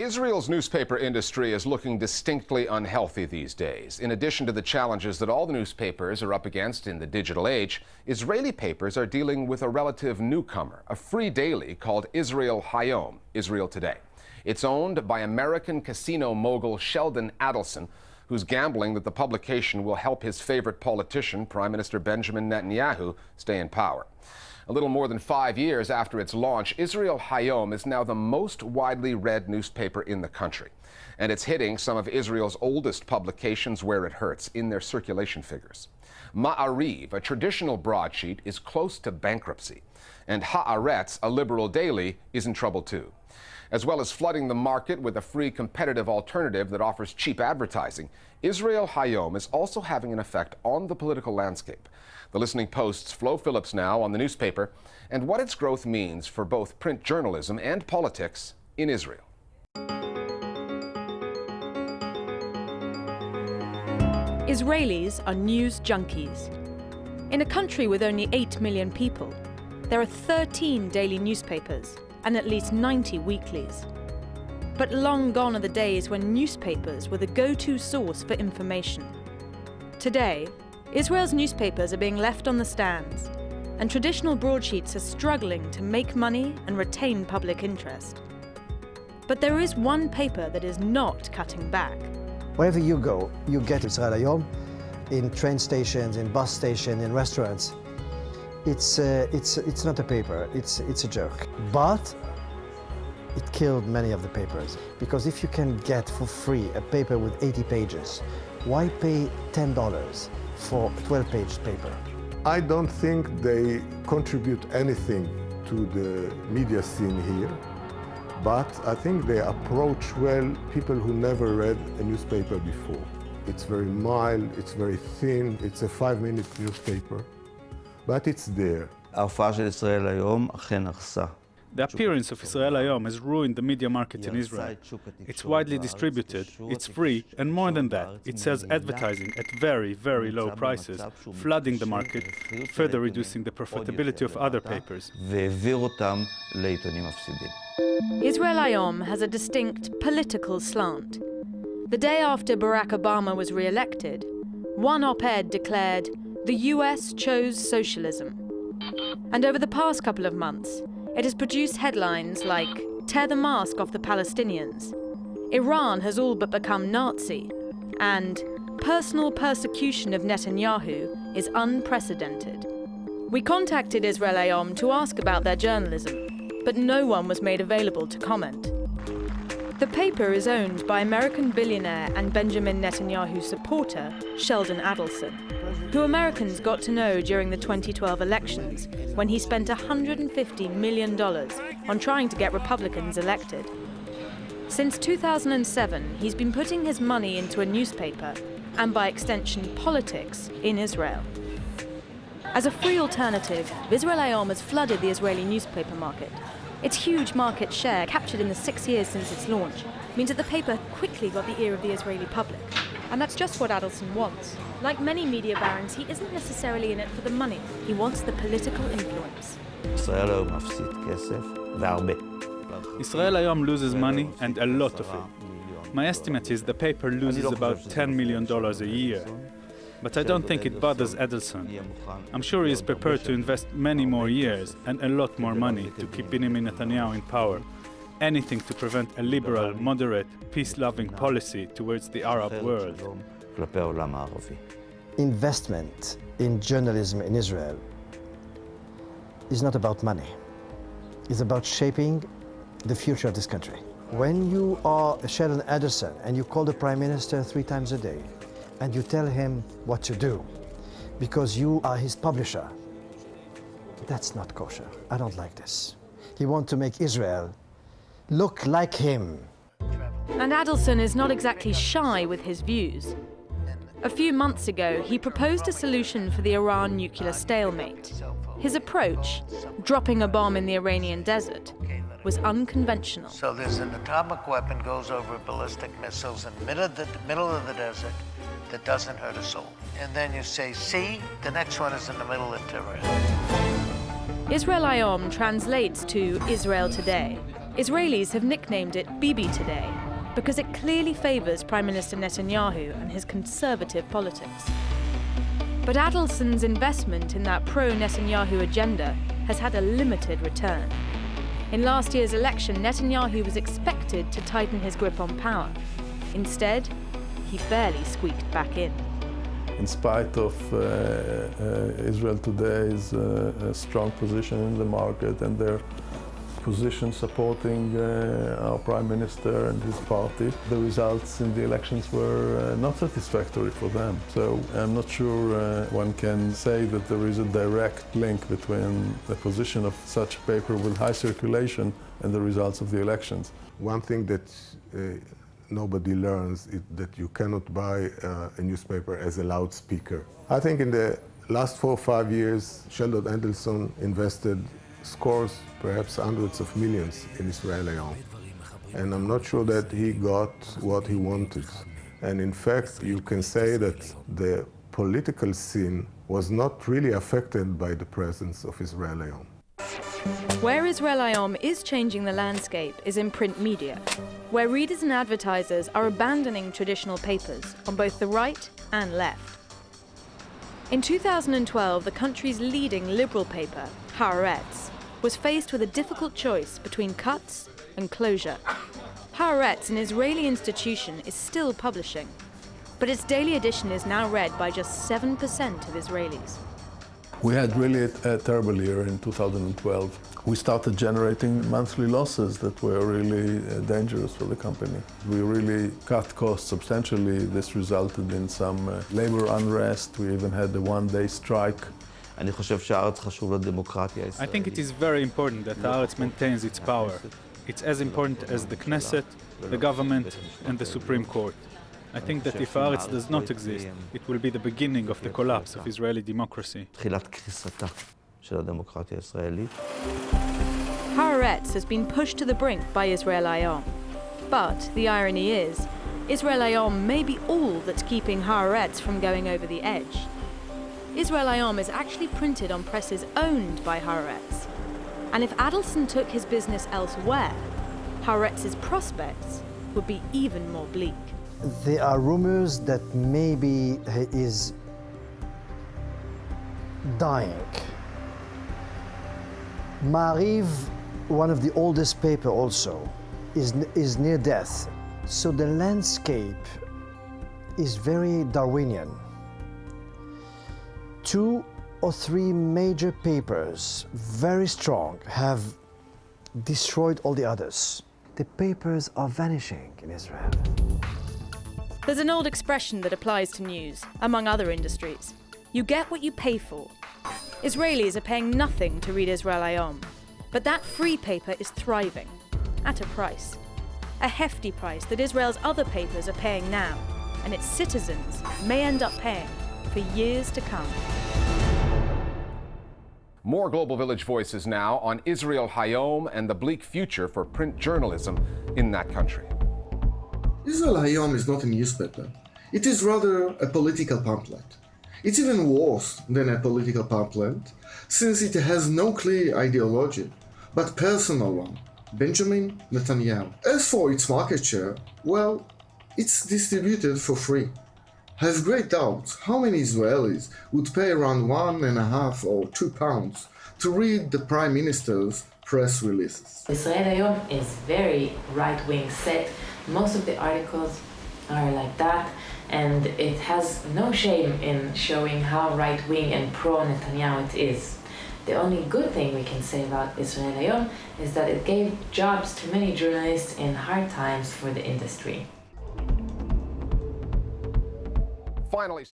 Israel's newspaper industry is looking distinctly unhealthy these days. In addition to the challenges that all the newspapers are up against in the digital age, Israeli papers are dealing with a relative newcomer, a free daily called Israel Hayom, Israel Today. It's owned by American casino mogul Sheldon Adelson, who's gambling that the publication will help his favorite politician, Prime Minister Benjamin Netanyahu, stay in power. A little more than 5 years after its launch, Israel Hayom is now the most widely read newspaper in the country. And it's hitting some of Israel's oldest publications where it hurts, in their circulation figures. Ma'ariv, a traditional broadsheet, is close to bankruptcy. And Haaretz, a liberal daily, is in trouble too. As well as flooding the market with a free competitive alternative that offers cheap advertising, Israel Hayom is also having an effect on the political landscape. The Listening Post's Flo Phillips now on the newspaper and what its growth means for both print journalism and politics in Israel. Israelis are news junkies. In a country with only 8 million people, there are 13 daily newspapers and at least 90 weeklies. But long gone are the days when newspapers were the go-to source for information. Today, Israel's newspapers are being left on the stands, and traditional broadsheets are struggling to make money and retain public interest. But there is one paper that is not cutting back. Wherever you go, you get Israel Hayom in train stations, in bus stations, in restaurants. It's not a paper, it's a joke. But it killed many of the papers, because if you can get for free a paper with 80 pages, why pay $10 for 12-page paper? I don't think they contribute anything to the media scene here, but I think they approach well people who never read a newspaper before. It's very mild, it's very thin, it's a 5-minute newspaper, but it's there. ההופעה של ישראל היום אכן הרסה. The appearance of Israel Hayom has ruined the media market in Israel. It's widely distributed, it's free, and more than that, it sells advertising at very, very low prices, flooding the market, further reducing the profitability of other papers. Israel Hayom has a distinct political slant. The day after Barack Obama was re-elected, one op-ed declared, "The US chose socialism." And over the past couple of months, it has produced headlines like, "Tear the mask off the Palestinians," "Iran has all but become Nazi," and "Personal persecution of Netanyahu is unprecedented." We contacted Israel Hayom to ask about their journalism, but no one was made available to comment. The paper is owned by American billionaire and Benjamin Netanyahu supporter Sheldon Adelson, who Americans got to know during the 2012 elections when he spent $150 million on trying to get Republicans elected. Since 2007, he's been putting his money into a newspaper and, by extension, politics in Israel. As a free alternative, Israel Hayom has flooded the Israeli newspaper market. Its huge market share, captured in the 6 years since its launch, means that the paper quickly got the ear of the Israeli public. And that's just what Adelson wants. Like many media barons, he isn't necessarily in it for the money. He wants the political influence. ישראל היום מפסיד כסף והרבה. Israel Hayom loses money, and a lot of it. My estimate is the paper loses about $10 million a year. But I don't think it bothers Adelson. I'm sure he is prepared to invest many more years and a lot more money to keep Benjamin Netanyahu in power. Anything to prevent a liberal, moderate, peace-loving policy towards the Arab world. Investment in journalism in Israel is not about money. It's about shaping the future of this country. When you are Sheldon Adelson and you call the Prime Minister 3 times a day, and you tell him what to do because you are his publisher, that's not kosher. I don't like this. He wants to make Israel look like him. And Adelson is not exactly shy with his views. A few months ago, he proposed a solution for the Iran nuclear stalemate. His approach, dropping a bomb in the Iranian desert, was unconventional. So there's an atomic weapon goes over ballistic missiles in the middle of the desert that doesn't hurt a soul. And then you say, see, the next one is in the middle of Tehran. Israel Hayom translates to Israel Today. Israelis have nicknamed it Bibi Today because it clearly favours Prime Minister Netanyahu and his conservative politics. But Adelson's investment in that pro-Netanyahu agenda has had a limited return. In last year's election, Netanyahu was expected to tighten his grip on power. Instead, he barely squeaked back in. In spite of Israel Today's strong position in the market and their position supporting our Prime Minister and his party, the results in the elections were not satisfactory for them. So I'm not sure one can say that there is a direct link between the position of such a paper with high circulation and the results of the elections. One thing that nobody learns is that you cannot buy a newspaper as a loudspeaker. I think in the last 4 or 5 years, Sheldon Adelson invested scores, perhaps hundreds of millions in Israel Hayom. And I'm not sure that he got what he wanted. And in fact, you can say that the political scene was not really affected by the presence of Israel Hayom. Where Israel Hayom is changing the landscape is in print media, where readers and advertisers are abandoning traditional papers on both the right and left. In 2012, the country's leading liberal paper, Haaretz, was faced with a difficult choice between cuts and closure. Haaretz, an Israeli institution, is still publishing, but its daily edition is now read by just 7% of Israelis. We had really a terrible year in 2012. We started generating monthly losses that were really dangerous for the company. We really cut costs substantially. This resulted in some labor unrest. We even had a one-day strike. I think it is very important that Haaretz maintains its power. It's as important as the Knesset, the government, and the Supreme Court. I think that if Haaretz does not exist, it will be the beginning of the collapse of Israeli democracy. Haaretz has been pushed to the brink by Israel Hayom. But the irony is, Israel Hayom may be all that's keeping Haaretz from going over the edge. Israel Hayom is actually printed on presses owned by Haaretz. And if Adelson took his business elsewhere, Haaretz's prospects would be even more bleak. There are rumors that maybe he is dying. Maariv, one of the oldest papers also, is near death. So the landscape is very Darwinian. 2 or 3 major papers, very strong, have destroyed all the others. The papers are vanishing in Israel. There's an old expression that applies to news, among other industries. You get what you pay for. Israelis are paying nothing to read Israel Hayom, but that free paper is thriving, at a price. A hefty price that Israel's other papers are paying now, and its citizens may end up paying for years to come. More Global Village voices now on Israel Hayom and the bleak future for print journalism in that country. Israel Hayom is not a newspaper. It is rather a political pamphlet. It's even worse than a political pamphlet, since it has no clear ideology, but personal one, Benjamin Netanyahu. As for its market share, well, it's distributed for free. I have great doubts how many Israelis would pay around £1.5 or £2 to read the Prime Minister's press releases. Israel Hayom is very right-wing set. Most of the articles are like that, and it has no shame in showing how right-wing and pro-Netanyahu it is. The only good thing we can say about Israel Hayom is that it gave jobs to many journalists in hard times for the industry. Finally.